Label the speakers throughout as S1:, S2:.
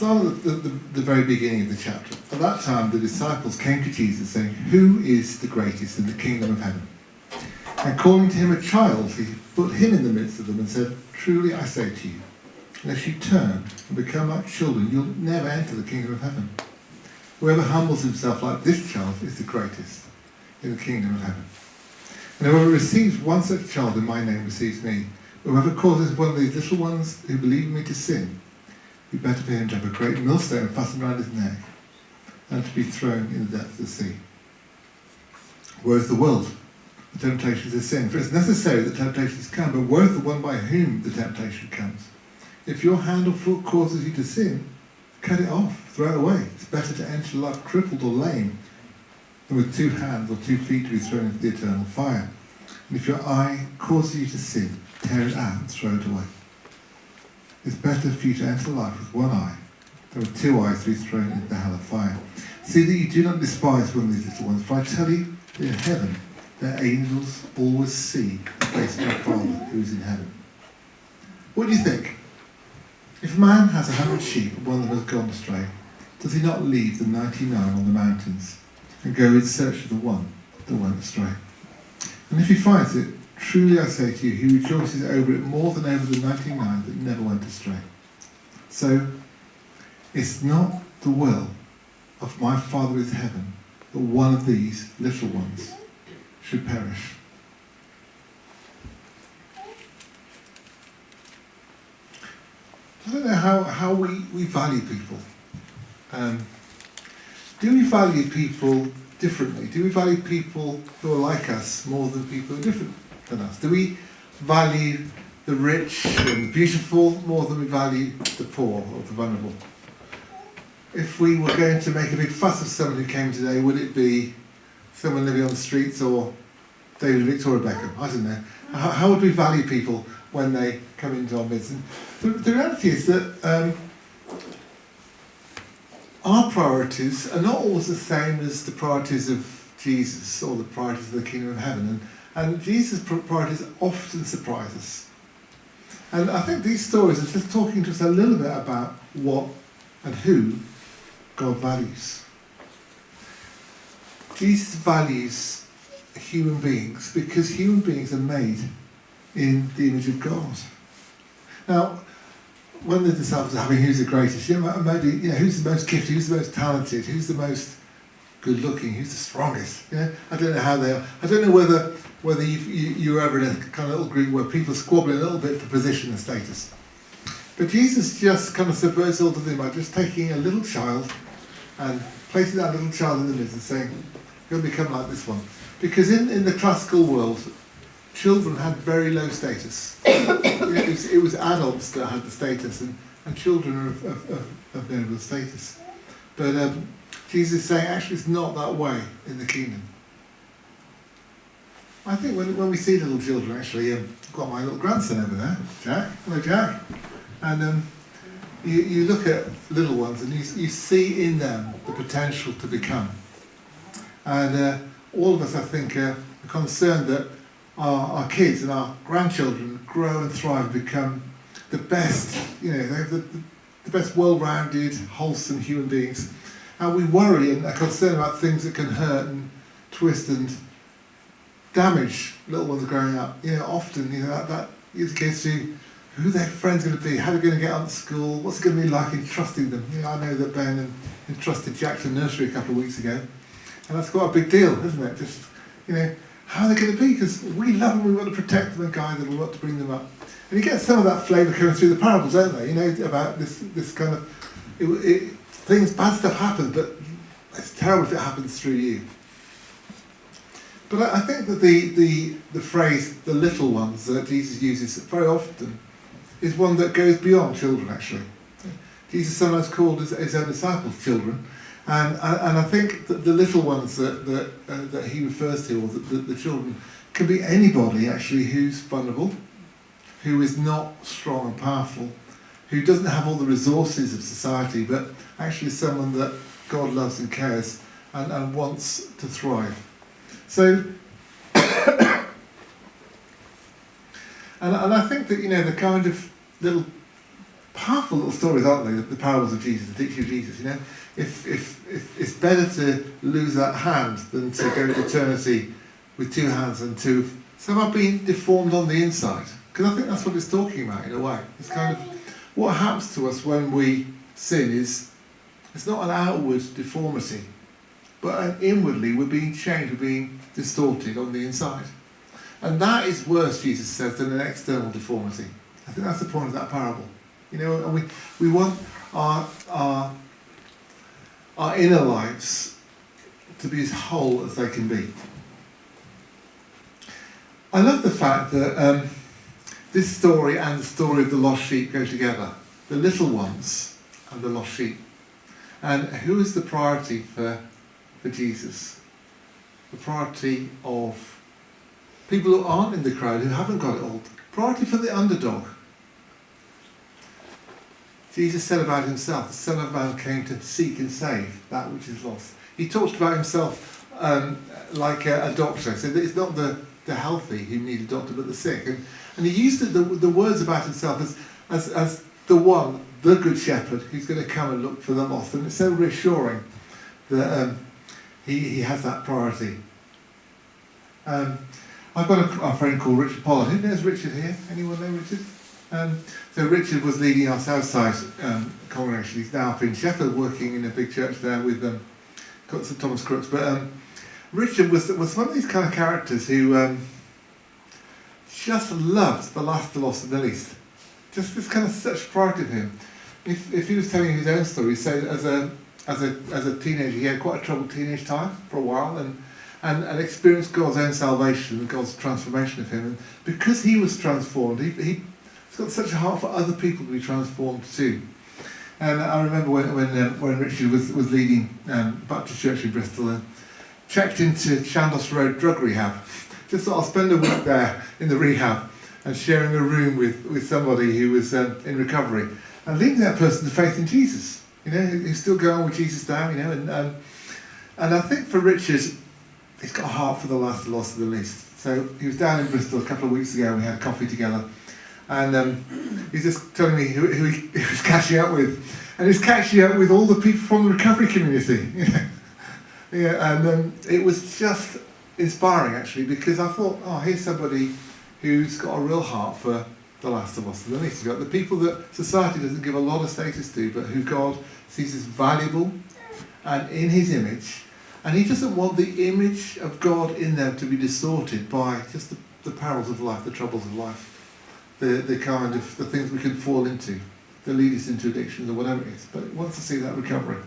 S1: start at the very beginning of the chapter. At that time, the disciples came to Jesus saying, "Who is the greatest in the kingdom of heaven?" And calling to him a child, he put him in the midst of them and said, "Truly I say to you, unless you turn and become like children, you'll never enter the kingdom of heaven. Whoever humbles himself like this child is the greatest in the kingdom of heaven. And whoever receives one such child in my name receives me. Whoever causes one of these little ones who believe in me to sin, it'd be better for him to have a great millstone fastened around his neck and to be thrown in the depth of the sea. Woe is the world, the temptations of sin. For it's necessary that temptations come, but woe is the one by whom the temptation comes. If your hand or foot causes you to sin, cut it off, throw it away. It's better to enter life crippled or lame than with 2 hands or 2 feet to be thrown into the eternal fire. And if your eye causes you to sin, tear it out and throw it away. It's better for you to enter life with 1 eye than with 2 eyes to be thrown into the hell of fire. See that you do not despise one of these little ones, for I tell you that in heaven their angels always see the face of my Father who is in heaven. What do you think? If a man has 100 sheep and one of them has gone astray, does he not leave the 99 on the mountains and go in search of the one that went astray? And if he finds it, truly I say to you, he rejoices over it more than over the 99 that never went astray. So, it's not the will of my Father in heaven that one of these little ones should perish. I don't know how we value people. Do we value people differently? Do we value people who are like us more than people who are different than us? Do we value the rich and the beautiful more than we value the poor or the vulnerable? If we were going to make a big fuss of someone who came today, would it be someone living on the streets or David Victoria Beckham? I don't know. How would we value people when they come into our midst? And the reality is that our priorities are not always the same as the priorities of Jesus or the priorities of the kingdom of heaven. And Jesus' priorities often surprise us. And I think these stories are just talking to us a little bit about what and who God values. Jesus values human beings because human beings are made in the image of God. Now, when the disciples are having who's the greatest, maybe who's the most gifted, who's the most talented, who's the most good looking, who's the strongest. I don't know how they are. I don't know whether you were ever in a kind of little group where people squabbling a little bit for position and status. But Jesus just kind of subverts all of them by just taking a little child and placing that little child in the midst and saying, "You'll become like this one." Because in the classical world, children had very low status. It was adults that had the status, and children are of very little status. But Jesus is saying, actually, it's not that way in the kingdom. I think when we see little children, actually, I've got my little grandson over there, Jack. Hello, Jack. And you look at little ones, and you see in them the potential to become. And all of us, I think, are concerned that our kids and our grandchildren grow and thrive and become the best, they have the best well-rounded, wholesome human beings. And we worry and are concerned about things that can hurt and twist and damage little ones growing up. Often, that gets to who their friend's going to be, how they're going to get on to school, what's it going to be like entrusting them. I know that Ben entrusted Jack to nursery a couple of weeks ago, and that's quite a big deal, isn't it? Just, how are they going to be? Because we love them, we want to protect them and guide them, we want to bring them up. And you get some of that flavour coming through the parables, don't they? About this kind of, things, bad stuff happens, but it's terrible if it happens through you. But I think that the phrase, the little ones, that Jesus uses very often, is one that goes beyond children, actually. Jesus sometimes called his own disciples children, and I think that the little ones that he refers to, or the children, can be anybody, actually, who's vulnerable, who is not strong and powerful, who doesn't have all the resources of society, but actually someone that God loves and cares and wants to thrive. So, and I think that, the kind of little powerful little stories, aren't they? The parables of Jesus, the teaching of Jesus. You know, if it's better to lose that hand than to go to eternity with two hands and two somehow being deformed on the inside. Because I think that's what it's talking about in a way. It's kind of what happens to us when we sin is it's not an outward deformity, but inwardly we're being changed, we're being distorted on the inside. And that is worse, Jesus says, than an external deformity. I think that's the point of that parable. You know, and we want our inner lives to be as whole as they can be. I love the fact that this story and the story of the lost sheep go together. The little ones and the lost sheep. And who is the priority for Jesus? The priority of people who aren't in the crowd, who haven't got it all. Priority for the underdog. Jesus said about himself, the Son of Man came to seek and save that which is lost. He talked about himself like a doctor. So that it's not the healthy who need a doctor, but the sick. And he used the words about himself as the one, the good shepherd, who's going to come and look for the lost. And it's so reassuring that he has that priority. I've got a friend called Richard Pollard. Who knows Richard here? Anyone know Richard? So Richard was leading our Southside congregation. He's now up in Sheffield working in a big church there with St Thomas Crooks. But Richard was one of these kind of characters who just loved the last, the lost and the least. Just this kind of such priority of him. If he was telling his own story, say as a teenager, he had quite a troubled teenage time for a while and experienced God's own salvation and God's transformation of him. And because he was transformed, he's got such a heart for other people to be transformed too. And I remember when Richard was leading Baptist Church in Bristol and checked into Chandos Road drug rehab. Just thought I'll spend a week there in the rehab and sharing a room with somebody who was in recovery and leading that person to faith in Jesus. You know, who's still going with Jesus now. You know, and I think for Richard, he's got a heart for the last, the lost, and the least. So he was down in Bristol a couple of weeks ago and we had coffee together. And he's just telling me who he was catching up with. And he's catching up with all the people from the recovery community. You know? Yeah, and it was just inspiring actually, because I thought, oh, here's somebody who's got a real heart for the last of us and the least. You've got the people that society doesn't give a lot of status to, but who God sees as valuable and in his image. And he doesn't want the image of God in them to be distorted by just the perils of life, the troubles of life. The kind of the things we can fall into, that lead us into addiction or whatever it is. But he wants to see that recovery.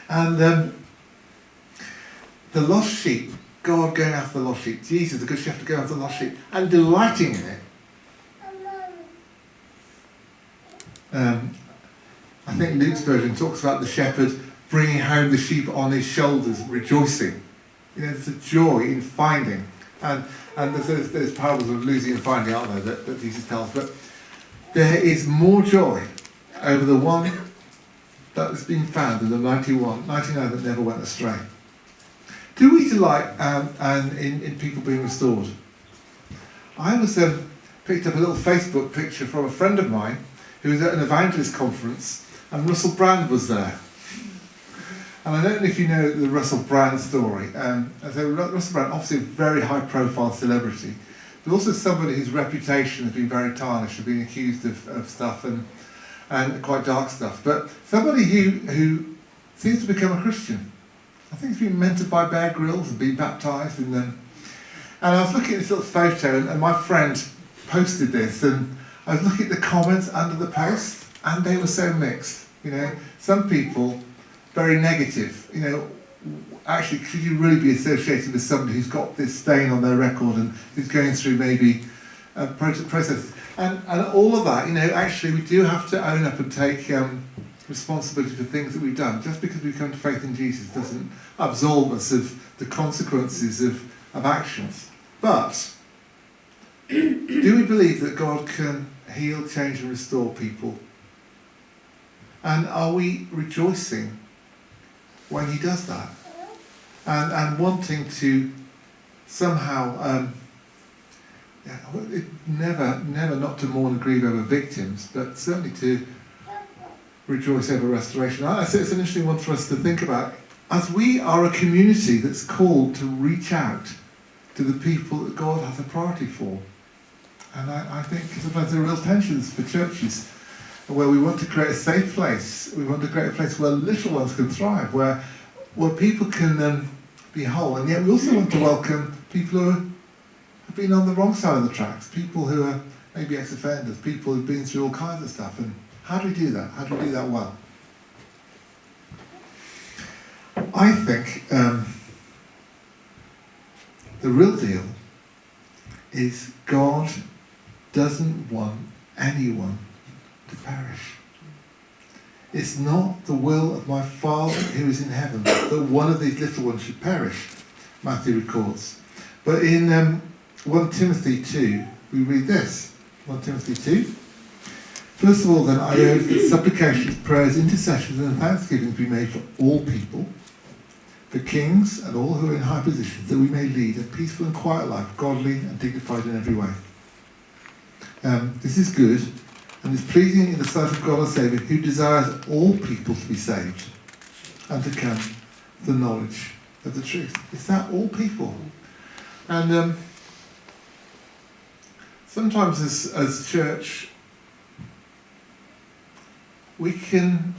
S1: And the lost sheep, God going after the lost sheep, Jesus, the good shepherd, going after the lost sheep, and delighting in it. I think Luke's version talks about the shepherd bringing home the sheep on his shoulders, rejoicing. You know, there's a joy in finding. And there's parables of losing and finding, aren't there, that Jesus tells. But there is more joy over the one that has been found than the 99 that never went astray. Do we delight in people being restored? I was picked up a little Facebook picture from a friend of mine who was at an evangelist conference, and Russell Brand was there. And I don't know if you know the Russell Brand story. So Russell Brand, obviously a very high-profile celebrity, but also somebody whose reputation has been very tarnished, of being accused of stuff and quite dark stuff. But somebody who seems to become a Christian. I think he's been mentored by Bear Grylls and been baptised. And I was looking at this little photo, and my friend posted this, and I was looking at the comments under the post, and they were so mixed. You know, some people very negative. You know, actually, could you really be associated with somebody who's got this stain on their record and who's going through maybe a process? And all of that, you know, actually we do have to own up and take responsibility for things that we've done. Just because we come to faith in Jesus doesn't absolve us of the consequences of actions. But do we believe that God can heal, change and restore people? And are we rejoicing when he does that? And wanting to somehow never not to mourn and grieve over victims, but certainly to rejoice over restoration. I say it's an interesting one for us to think about, as we are a community that's called to reach out to the people that God has a priority for. And I think sometimes there are real tensions for churches where we want to create a safe place. We want to create a place where little ones can thrive, where people can be whole. And yet we also want to welcome people who have been on the wrong side of the tracks, people who are maybe ex-offenders, people who've been through all kinds of stuff. And how do we do that? How do we do that well? I think the real deal is God doesn't want anyone to perish. It's not the will of my Father who is in heaven that one of these little ones should perish, Matthew records. But in 1 Timothy 2, we read this. 1 Timothy 2. First of all, then, I urge that supplications, prayers, intercessions, and thanksgivings be made for all people, for kings and all who are in high positions, that we may lead a peaceful and quiet life, godly and dignified in every way. This is good, and is pleasing in the sight of God our Saviour, who desires all people to be saved and to come to the knowledge of the truth. Is that all people? And sometimes as church, we can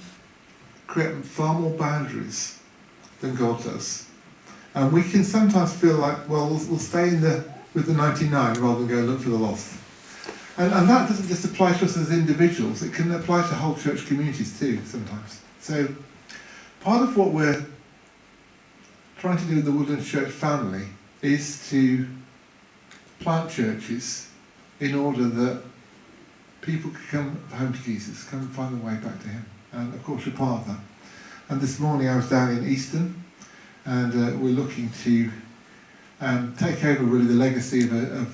S1: create far more boundaries than God does. And we can sometimes feel like, well, we'll stay with the 99 rather than go and look for the lost. And that doesn't just apply to us as individuals, it can apply to whole church communities too, sometimes. So part of what we're trying to do in the Woodlands Church family is to plant churches in order that people can come home to Jesus, come and find their way back to him. And of course we're part of that. And this morning I was down in Easton, and we're looking to take over really the legacy of a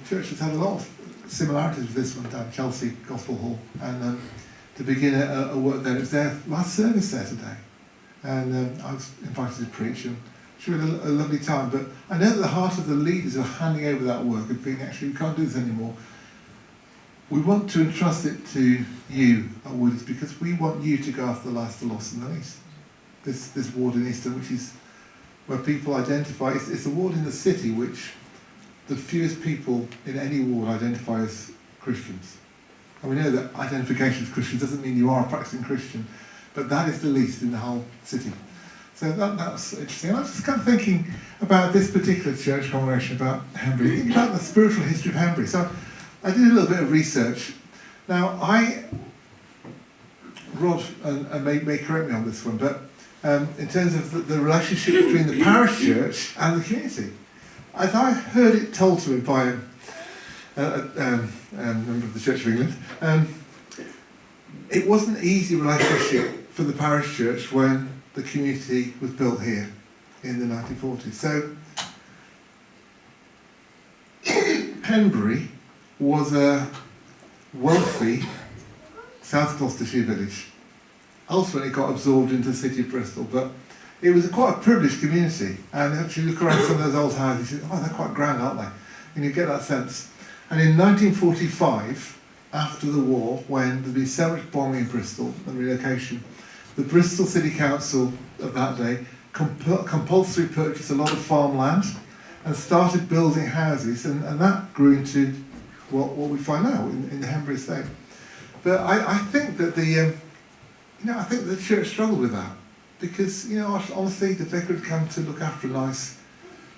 S1: church that's had a lot of similarities with this one down Chelsea Gospel Hall, and to begin a work there. It was their last service there today, and I was invited to preach, and it was a lovely time. But I know that the heart of the leaders who are handing over that work have been, actually, we can't do this anymore. We want to entrust it to you at Woodlands because we want you to go after the last, the lost and the least. This ward in Easton, which is where people identify, it's a ward in the city which the fewest people in any ward identify as Christians. And we know that identification as Christian doesn't mean you are a practicing Christian, but that is the least in the whole city. So that's interesting. And I was just kind of thinking about this particular church congregation, about Henbury, thinking about the spiritual history of Henbury. So I did a little bit of research. Now, Rod may correct me on this one, but in terms of the relationship between the parish church and the community, as I heard it told to me by a member of the Church of England, it wasn't an easy relationship for the parish church when the community was built here in the 1940s. So Henbury was a wealthy South Gloucestershire village. Ultimately it got absorbed into the city of Bristol, but it was quite a privileged community. And if you look around some of those old houses, you think, oh, they're quite grand, aren't they? And you get that sense. And in 1945, after the war, when there'd been so much bombing in Bristol and relocation, the Bristol City Council of that day compulsory purchased a lot of farmland and started building houses, and that grew into what we find now in the Henbury estate. But I think that I think the church struggled with that, because honestly, the vicar had come to look after a nice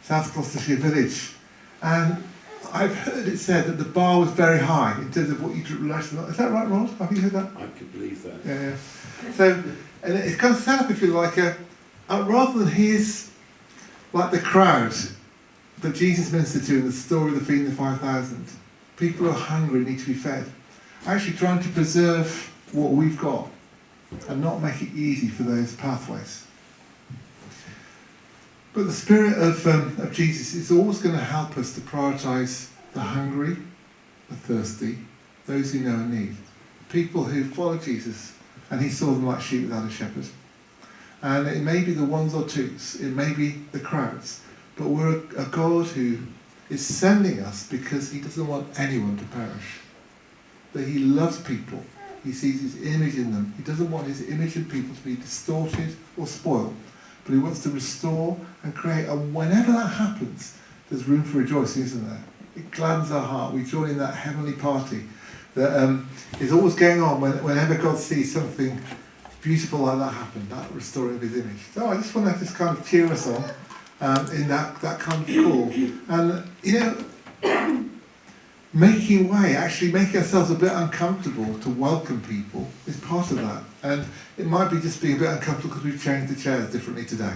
S1: South Gloucestershire village, and I've heard it said that the bar was very high in terms of what you relate to. Is that right, Rod? Have you heard that?
S2: I could believe that.
S1: Yeah. So, and it's kind of set up, if you like, rather than his, like the crowd that Jesus ministered to in the story of the feeding of the 5,000, people who are hungry need to be fed. Actually trying to preserve what we've got and not make it easy for those pathways. But the spirit of Jesus is always going to help us to prioritise the hungry, the thirsty, those who know a need. People who follow Jesus, and he saw them like sheep without a shepherd. And it may be the ones or twos, it may be the crowds, but we're a God who is sending us because he doesn't want anyone to perish. That he loves people. He sees his image in them. He doesn't want his image in people to be distorted or spoiled, but he wants to restore and create. And whenever that happens, there's room for rejoicing, isn't there? It gladdens our heart. We join in that heavenly party that is always going on whenever God sees something beautiful like that happen, that restoring of his image. So I just want to just kind of cheer us on in that kind of call. And, making way, actually making ourselves a bit uncomfortable to welcome people is part of that. And it might be just being a bit uncomfortable because we've changed the chairs differently today.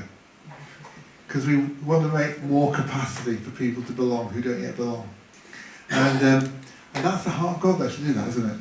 S1: Because we want to make more capacity for people to belong who don't yet belong. And that's the heart of God that should do that, isn't it?